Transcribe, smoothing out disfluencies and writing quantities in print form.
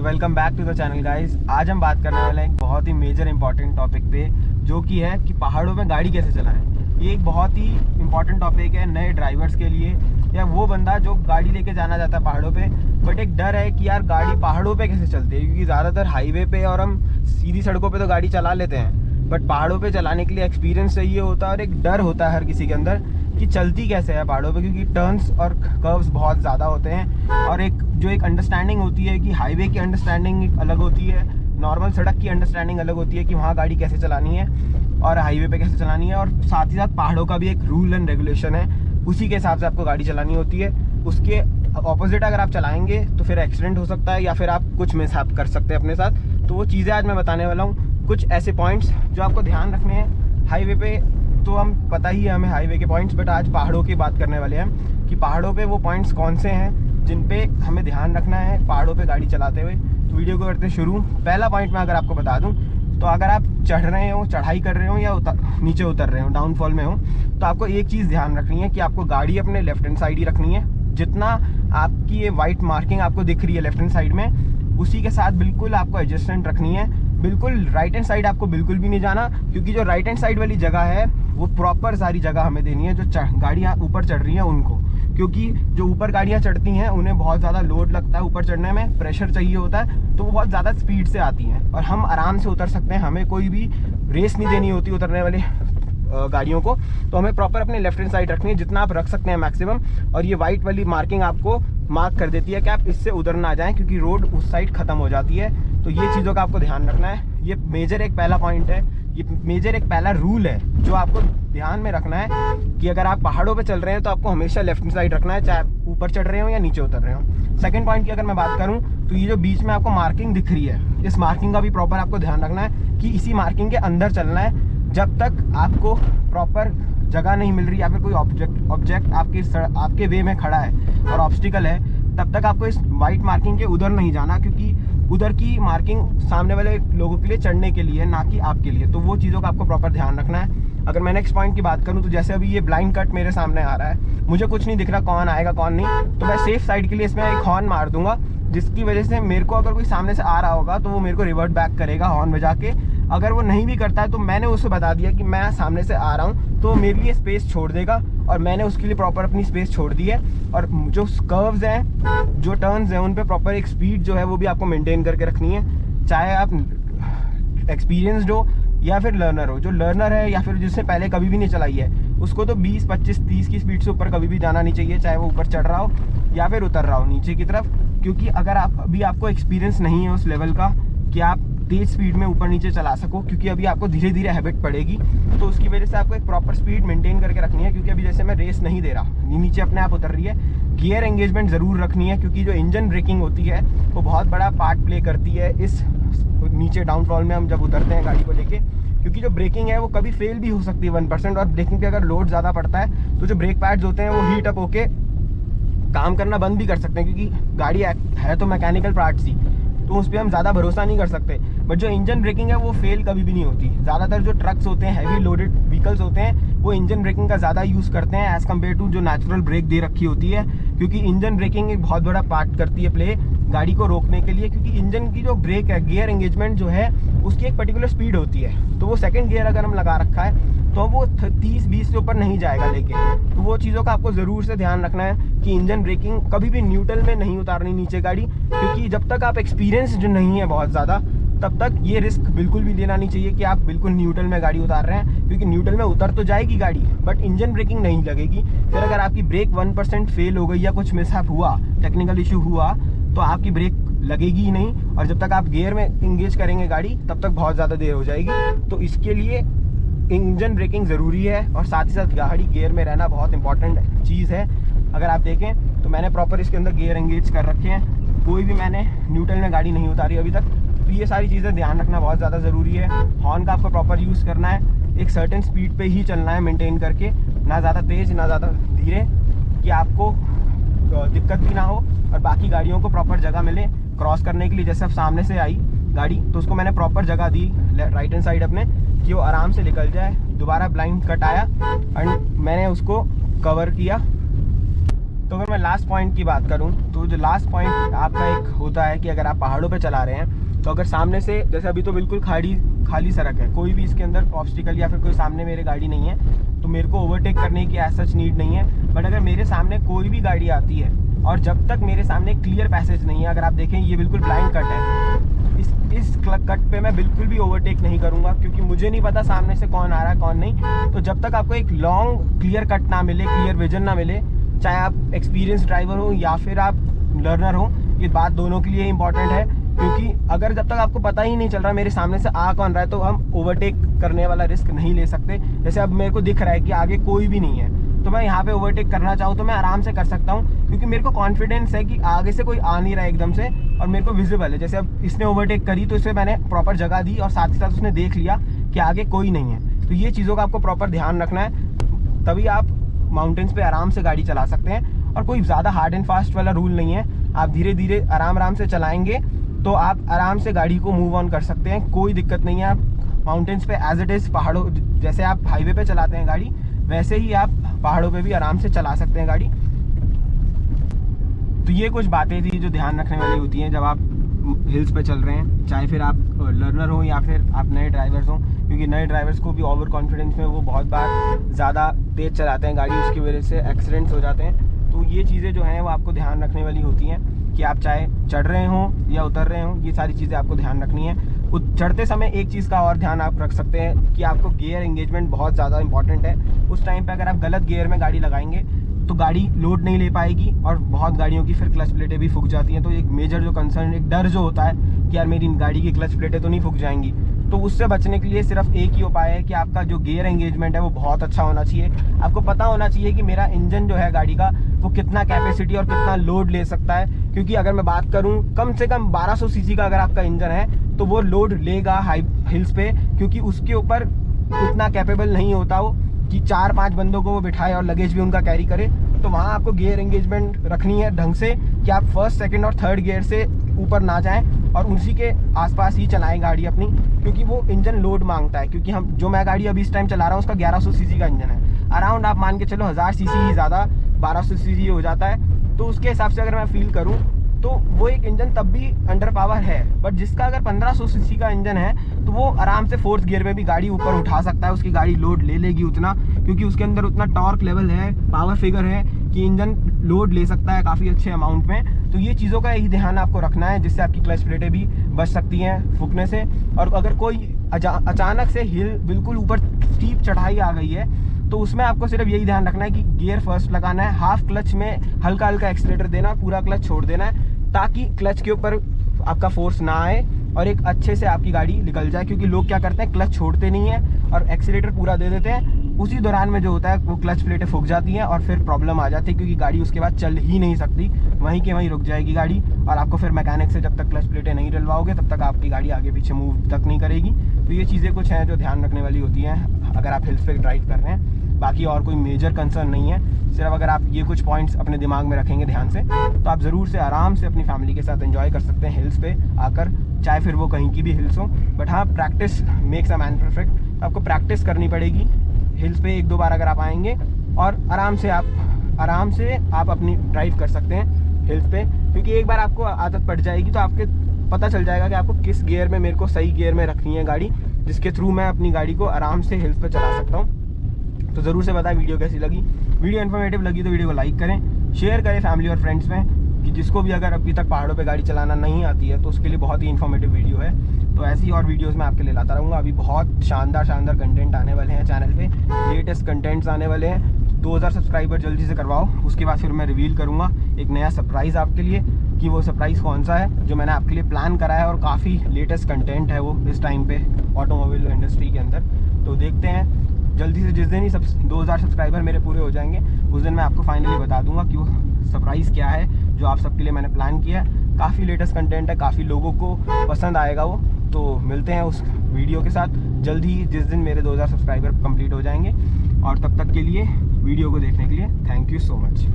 Welcome back to the channel guys. आज हम बात करने वाले हैं एक बहुत ही मेजर इंपॉर्टेंट टॉपिक पे, जो कि है कि पहाड़ों में गाड़ी कैसे चलाएं। ये एक बहुत ही इंपॉर्टेंट टॉपिक है नए ड्राइवर्स के लिए, या वो बंदा जो गाड़ी लेके जाना चाहता है पहाड़ों पे, बट एक डर है कि यार गाड़ी पहाड़ों पे कैसे चलती है। क्योंकि ज़्यादातर हाईवे पे और हम सीधी सड़कों पे तो गाड़ी चला लेते हैं, बट पहाड़ों पे चलाने के लिए एक्सपीरियंस चाहिए होता है और एक डर होता है हर किसी के अंदर कि चलती कैसे है पहाड़ों पे। क्योंकि टर्न्स और कर्व्स बहुत ज़्यादा होते हैं, और एक अंडरस्टैंडिंग होती है कि हाईवे की अंडरस्टैंडिंग अलग होती है, नॉर्मल सड़क की अंडरस्टैंडिंग अलग होती है कि वहाँ गाड़ी कैसे चलानी है और हाईवे पे कैसे चलानी है। और साथ ही साथ पहाड़ों का भी एक रूल एंड रेगुलेशन है, उसी के हिसाब से आपको गाड़ी चलानी होती है। उसके ऑपोजिट अगर आप चलाएंगे तो फिर एक्सीडेंट हो सकता है या फिर आप कुछ मिसहैप कर सकते हैं अपने साथ। तो वो चीज़ें आज मैं बताने वाला हूँ, कुछ ऐसे पॉइंट्स जो आपको ध्यान रखने हैं हाईवे पे। तो हम पता ही है हमें हाईवे के पॉइंट्स, बट आज पहाड़ों की बात करने वाले हैं कि पहाड़ों पे वो पॉइंट्स कौन से हैं जिन पे हमें ध्यान रखना है पहाड़ों पे गाड़ी चलाते हुए। तो वीडियो को करते शुरू। पहला पॉइंट मैं अगर आपको बता दूं, तो अगर आप चढ़ रहे हो, चढ़ाई कर रहे हो या नीचे उतर रहे हो, डाउनफॉल में हो, तो आपको एक चीज़ ध्यान रखनी है कि आपको गाड़ी अपने लेफ्ट हैंड साइड ही रखनी है। जितना आपकी ये वाइट मार्किंग आपको दिख रही है लेफ्ट हैंड साइड में, उसी के साथ बिल्कुल आपको एडजस्टमेंट रखनी है। बिल्कुल राइट हैंड साइड आपको बिल्कुल भी नहीं जाना, क्योंकि जो राइट हैंड साइड वाली जगह है वो प्रॉपर सारी जगह हमें देनी है जो गाड़ियाँ ऊपर चढ़ रही हैं उनको। क्योंकि जो ऊपर गाड़ियाँ चढ़ती हैं उन्हें बहुत ज़्यादा लोड लगता है, ऊपर चढ़ने में प्रेशर चाहिए होता है, तो वो बहुत ज़्यादा स्पीड से आती हैं और हम आराम से उतर सकते हैं। हमें कोई भी रेस नहीं देनी होती उतरने वाले गाड़ियों को। तो हमें प्रॉपर अपने लेफ्ट हैंड साइड रखनी है, जितना आप रख सकते हैं मैक्सिमम। और ये वाइट वाली मार्किंग आपको मार्क कर देती है कि आप इससे उधर ना जाएं, क्योंकि रोड उस साइड ख़त्म हो जाती है। तो ये चीज़ों का आपको ध्यान रखना है। ये मेजर एक पहला पॉइंट है, ये मेजर एक पहला रूल है जो आपको ध्यान में रखना है कि अगर आप पहाड़ों पे चल रहे हैं तो आपको हमेशा लेफ्ट हैंड साइड रखना है, चाहे आप ऊपर चढ़ रहे हो या नीचे उतर रहे हो। सेकंड पॉइंट की अगर मैं बात करूं, तो ये जो बीच में आपको मार्किंग दिख रही है, इस मार्किंग का भी प्रॉपर आपको ध्यान रखना है कि इसी मार्किंग के अंदर चलना है। जब तक आपको प्रॉपर जगह नहीं मिल रही या फिर कोई ऑब्जेक्ट आपके वे में खड़ा है और ऑब्स्टिकल है, तब तक आपको इस वाइट मार्किंग के उधर नहीं जाना, क्योंकि उधर की मार्किंग सामने वाले लोगों के लिए चढ़ने के लिए है, ना कि आपके लिए। तो वो चीज़ों का आपको प्रॉपर ध्यान रखना है। अगर मैं नेक्स्ट पॉइंट की बात करूं, तो जैसे अभी ये ब्लाइंड कट मेरे सामने आ रहा है, मुझे कुछ नहीं दिख रहा कौन आएगा कौन नहीं, तो मैं सेफ साइड के लिए इसमें एक हॉर्न मार दूंगा, जिसकी वजह से मेरे को अगर कोई सामने से आ रहा होगा तो वो मेरे को रिवर्ट बैक करेगा हॉर्न बजा के। अगर वो नहीं भी करता है तो मैंने उसे बता दिया कि मैं सामने से आ रहा हूँ, तो मेरे लिए स्पेस छोड़ देगा और मैंने उसके लिए प्रॉपर अपनी स्पेस छोड़ दी है। और जो कर्व्स हैं, जो टर्न्स हैं, उन पे प्रॉपर एक स्पीड जो है वो भी आपको मेंटेन करके रखनी है, चाहे आप एक्सपीरियंसड हो या फिर लर्नर हो। जो लर्नर है या फिर जिसने पहले कभी भी नहीं चलाई है, उसको तो 20, 25, 30 की स्पीड से ऊपर कभी भी जाना नहीं चाहिए, चाहे वो ऊपर चढ़ रहा हो या फिर उतर रहा हो नीचे की तरफ। क्योंकि अगर आपको एक्सपीरियंस नहीं है उस लेवल का कि आप तेज स्पीड में ऊपर नीचे चला सको, क्योंकि अभी आपको धीरे धीरे हैबिट पड़ेगी, तो उसकी वजह से आपको एक प्रॉपर स्पीड मेंटेन करके रखनी है। क्योंकि अभी जैसे मैं रेस नहीं दे रहा, नीचे अपने आप उतर रही है। गियर एंगेजमेंट ज़रूर रखनी है, क्योंकि जो इंजन ब्रेकिंग होती है वो बहुत बड़ा पार्ट प्ले करती है इस नीचे डाउनफॉल में हम जब उतरते हैं गाड़ी को लेके। क्योंकि जो ब्रेकिंग है वो कभी फेल भी हो सकती है 1%, और ब्रेकिंग पे अगर लोड ज़्यादा पड़ता है तो जो ब्रेक पैड्स होते हैं वो हीट अप होके काम करना बंद भी कर सकते हैं, क्योंकि गाड़ी है तो मैकेनिकल पार्ट्स ही, तो उस पर हम ज़्यादा भरोसा नहीं कर सकते। बट जो इंजन ब्रेकिंग है वो फेल कभी भी नहीं होती। ज़्यादातर जो ट्रक्स होते हैं, हैवी लोडेड व्हीकल्स होते हैं, वो इंजन ब्रेकिंग का ज़्यादा यूज़ करते हैं एज़ कम्पेयर टू जो नेचुरल ब्रेक दे रखी होती है। क्योंकि इंजन ब्रेकिंग एक बहुत बड़ा पार्ट करती है प्ले गाड़ी को रोकने के लिए। क्योंकि इंजन की जो ब्रेक है, गियर एंगेजमेंट जो है, उसकी एक पर्टिकुलर स्पीड होती है, तो वो सेकंड गियर अगर हम लगा रखा है तो वो 30-20 से ऊपर नहीं जाएगा लेके। तो वो चीज़ों का आपको ज़रूर से ध्यान रखना है कि इंजन ब्रेकिंग कभी भी न्यूट्रल में नहीं उतारनी नीचे गाड़ी, क्योंकि जब तक आप एक्सपीरियंस जो नहीं है बहुत ज़्यादा, तब तक ये रिस्क बिल्कुल भी लेना नहीं चाहिए कि आप बिल्कुल न्यूट्रल में गाड़ी उतार रहे हैं। क्योंकि न्यूट्रल में उतर तो जाएगी गाड़ी, बट इंजन ब्रेकिंग नहीं लगेगी। फिर अगर आपकी ब्रेक 1% फेल हो गई या कुछ मिसहैप हुआ, टेक्निकल इशू हुआ, तो आपकी ब्रेक लगेगी ही नहीं, और जब तक आप गियर में इंगेज करेंगे गाड़ी तब तक बहुत ज़्यादा देर हो जाएगी। तो इसके लिए इंजन ब्रेकिंग ज़रूरी है, और साथ ही साथ गाड़ी गियर में रहना बहुत इंपॉर्टेंट चीज़ है। अगर आप देखें तो मैंने प्रॉपर इसके अंदर गियर एंगेज कर रखे हैं, कोई भी मैंने न्यूट्रल में गाड़ी नहीं उतारी अभी तक। तो ये सारी चीज़ें ध्यान रखना बहुत ज़्यादा ज़रूरी है। हॉर्न का आपको प्रॉपर यूज़ करना है, एक सर्टेन स्पीड पे ही चलना है मेंटेन करके, ना ज़्यादा तेज़ ना ज़्यादा धीरे, कि आपको दिक्कत भी ना हो और बाकी गाड़ियों को प्रॉपर जगह मिले क्रॉस करने के लिए। जैसे अब सामने से आई गाड़ी, तो उसको मैंने प्रॉपर जगह दी राइट हैंड साइड अपने, कि वो आराम से निकल जाए। दोबारा ब्लाइंड कट आया एंड मैंने उसको कवर किया तो अगर मैं लास्ट पॉइंट की बात करूं तो जो लास्ट पॉइंट आपका एक होता है कि अगर आप पहाड़ों पे चला रहे हैं तो अगर सामने से, जैसे अभी तो बिल्कुल खाली सड़क है, कोई भी इसके अंदर ऑब्स्टिकल या फिर कोई सामने मेरे गाड़ी नहीं है, तो मेरे को ओवरटेक करने की एज सच नीड नहीं है। बट अगर मेरे सामने कोई भी गाड़ी आती है और जब तक मेरे सामने क्लियर पैसेज नहीं है, अगर आप देखें ये बिल्कुल ब्लाइंड कट है, इस कट पे मैं बिल्कुल भी ओवरटेक नहीं करूँगा, क्योंकि मुझे नहीं पता सामने से कौन आ रहा है कौन नहीं। तो जब तक आपको एक लॉन्ग क्लियर कट ना मिले, क्लियर विजन ना मिले, चाहे आप एक्सपीरियंस ड्राइवर हो या फिर आप लर्नर हो, ये बात दोनों के लिए इंपॉर्टेंट है। क्योंकि अगर जब तक आपको पता ही नहीं चल रहा मेरे सामने से आ कौन रहा है, तो हम ओवरटेक करने वाला रिस्क नहीं ले सकते। जैसे अब मेरे को दिख रहा है कि आगे कोई भी नहीं है, तो मैं यहाँ पे ओवरटेक करना चाहूँ तो मैं आराम से कर सकता हूँ, क्योंकि मेरे को कॉन्फिडेंस है कि आगे से कोई आ नहीं रहा है एकदम से और मेरे को विजिबल है। जैसे अब इसने ओवरटेक करी तो इसे मैंने प्रॉपर जगह दी और साथ ही साथ उसने देख लिया कि आगे कोई नहीं है। तो ये चीज़ों का आपको प्रॉपर ध्यान रखना है, तभी आप माउंटेन्स पे आराम से गाड़ी चला सकते हैं। और कोई ज़्यादा हार्ड एंड फास्ट वाला रूल नहीं है, आप धीरे धीरे आराम से चलाएंगे तो आप आराम से गाड़ी को मूव ऑन कर सकते हैं, कोई दिक्कत नहीं है। आप माउंटेन्स पे एज इट इज़, पहाड़ों जैसे आप हाईवे पे चलाते हैं गाड़ी, वैसे ही आप पहाड़ों पे भी आराम से चला सकते हैं गाड़ी। तो ये कुछ बातें थी जो ध्यान रखने वाली होती हैं जब आप हिल्स पे चल रहे हैं, चाहे फिर आप लर्नर हो या फिर आप नए ड्राइवर्स हो, क्योंकि नए ड्राइवर्स को भी ओवर कॉन्फिडेंस में वो बहुत बार ज़्यादा तेज़ चलाते हैं गाड़ी, उसकी वजह से एक्सीडेंट्स हो जाते हैं। तो ये चीज़ें जो हैं वो आपको ध्यान रखने वाली होती हैं कि आप चाहे चढ़ रहे हों या उतर रहे हों, ये सारी चीज़ें आपको ध्यान रखनी है। चढ़ते समय एक चीज़ का और ध्यान आप रख सकते हैं कि आपको गियर एंगेजमेंट बहुत ज़्यादा इंपॉर्टेंट है। उस टाइम पे अगर आप गलत गियर में गाड़ी लगाएंगे तो गाड़ी लोड नहीं ले पाएगी और बहुत गाड़ियों की फिर क्लच प्लेटें भी फूक जाती हैं। तो एक मेजर जो कंसर्न, एक डर जो होता है कि यार मेरी गाड़ी की क्लच प्लेटें तो नहीं फूक जाएंगी, तो उससे बचने के लिए सिर्फ एक ही उपाय है कि आपका जो गियर एंगेजमेंट है वो बहुत अच्छा होना चाहिए। आपको पता होना चाहिए कि मेरा इंजन जो है गाड़ी का वो कितना कैपेसिटी और कितना लोड ले सकता है। क्योंकि अगर मैं बात करूं कम से कम 1200 सीसी का अगर आपका इंजन है तो वो लोड लेगा हाई हिल्स पे, क्योंकि उसके ऊपर उतना कैपेबल नहीं होता वो कि 4-5 बंदों को वो बिठाए और लगेज भी उनका कैरी करे। तो वहाँ आपको गियर एंगेजमेंट रखनी है ढंग से कि आप फर्स्ट, सेकंड और थर्ड गियर से ऊपर ना जाएं और उसी के आसपास ही चलाएं गाड़ी अपनी, क्योंकि वो इंजन लोड मांगता है। क्योंकि मैं गाड़ी अभी इस टाइम चला रहा हूँ उसका 1100 सीसी का इंजन है, अराउंड आप मान के चलो 1000 सीसी ही ज़्यादा, 1200 सीसी हो जाता है। तो उसके हिसाब से अगर मैं फील करूँ तो वो एक इंजन तब भी अंडर पावर है। बट जिसका अगर 1500 सीसी का इंजन है तो वो आराम से फोर्थ गियर में भी गाड़ी ऊपर उठा सकता है, उसकी गाड़ी लोड ले लेगी उतना, क्योंकि उसके अंदर उतना टॉर्क लेवल है, पावर फिगर है कि इंजन लोड ले सकता है काफ़ी अच्छे अमाउंट में। तो ये चीज़ों का ही ध्यान आपको रखना है, जिससे आपकी क्लच प्लेटें भी बच सकती हैं फूकने से। और अगर कोई अचानक से हिल बिल्कुल ऊपर स्टीप चढ़ाई आ गई है तो उसमें आपको सिर्फ यही ध्यान रखना है कि गियर फर्स्ट लगाना है, हाफ क्लच में हल्का हल्का एक्सीलरेटर देना, पूरा क्लच छोड़ देना है, ताकि क्लच के ऊपर आपका फोर्स ना आए और एक अच्छे से आपकी गाड़ी निकल जाए। क्योंकि लोग क्या करते हैं, क्लच छोड़ते नहीं हैं और एक्सीलरेटर पूरा दे देते हैं, उसी दौरान में जो होता है वो क्लच प्लेटें फूक जाती हैं और फिर प्रॉब्लम आ जाती है, क्योंकि गाड़ी उसके बाद चल ही नहीं सकती, वहीं के वहीं रुक जाएगी गाड़ी। और आपको फिर मैकेनिक से जब तक क्लच प्लेटें नहीं डलवाओगे तब तक आपकी गाड़ी आगे पीछे मूव तक नहीं करेगी। तो ये चीज़ें कुछ हैं जो ध्यान रखने वाली होती हैं अगर आप हिल्स पे ड्राइव कर रहे हैं। बाकी और कोई मेजर कंसर्न नहीं है, सिर्फ अगर आप ये कुछ पॉइंट्स अपने दिमाग में रखेंगे ध्यान से, तो आप ज़रूर से आराम से अपनी फैमिली के साथ एंजॉय कर सकते हैं हिल्स पे आकर, चाहे फिर वो कहीं की भी हिल्स हो। बट हाँ, practice makes a man perfect. आपको प्रैक्टिस करनी पड़ेगी हिल्स पे 1-2 बार अगर आप आएंगे, और आराम से आप अपनी ड्राइव कर सकते हैं हिल्स पे। क्योंकि एक बार आपको आदत पड़ जाएगी तो आपके पता चल जाएगा कि आपको किस गियर में, मेरे को सही गियर में रखनी है गाड़ी, जिसके थ्रू मैं अपनी गाड़ी को आराम से हिल्स पे चला सकता हूँ। तो ज़रूर से बताएं वीडियो कैसी लगी। वीडियो इन्फॉर्मेटिव लगी तो वीडियो को लाइक करें, शेयर करें फैमिली और फ्रेंड्स में, कि जिसको भी अगर अभी तक पहाड़ों पे गाड़ी चलाना नहीं आती है तो उसके लिए बहुत ही इन्फॉर्मेटिव वीडियो है। तो ऐसी और वीडियोस मैं आपके लिए लाता रहूँगा। अभी बहुत शानदार कंटेंट आने वाले हैं चैनल पे, लेटेस्ट कंटेंट्स आने वाले हैं। 2000 सब्सक्राइबर जल्दी से करवाओ, उसके बाद फिर मैं रिवील करूँगा एक नया सरप्राइज़ आपके लिए, कि वो सरप्राइज़ कौन सा है जो मैंने आपके लिए प्लान करा है। और काफ़ी लेटेस्ट कंटेंट है वो इस टाइम पे ऑटोमोबाइल इंडस्ट्री के अंदर। तो देखते हैं जल्दी से, जिस दिन ही 2000 सब्सक्राइबर मेरे पूरे हो जाएंगे उस दिन मैं आपको फाइनली बता दूंगा कि वो सरप्राइज़ क्या है जो आप सबके लिए मैंने प्लान किया है। काफ़ी लेटेस्ट कंटेंट है, काफ़ी लोगों को पसंद आएगा वो। तो मिलते हैं उस वीडियो के साथ जल्दी ही, जिस दिन मेरे 2000 सब्सक्राइबर कंप्लीट हो जाएंगे। और तब तक के लिए वीडियो को देखने के लिए थैंक यू सो मच।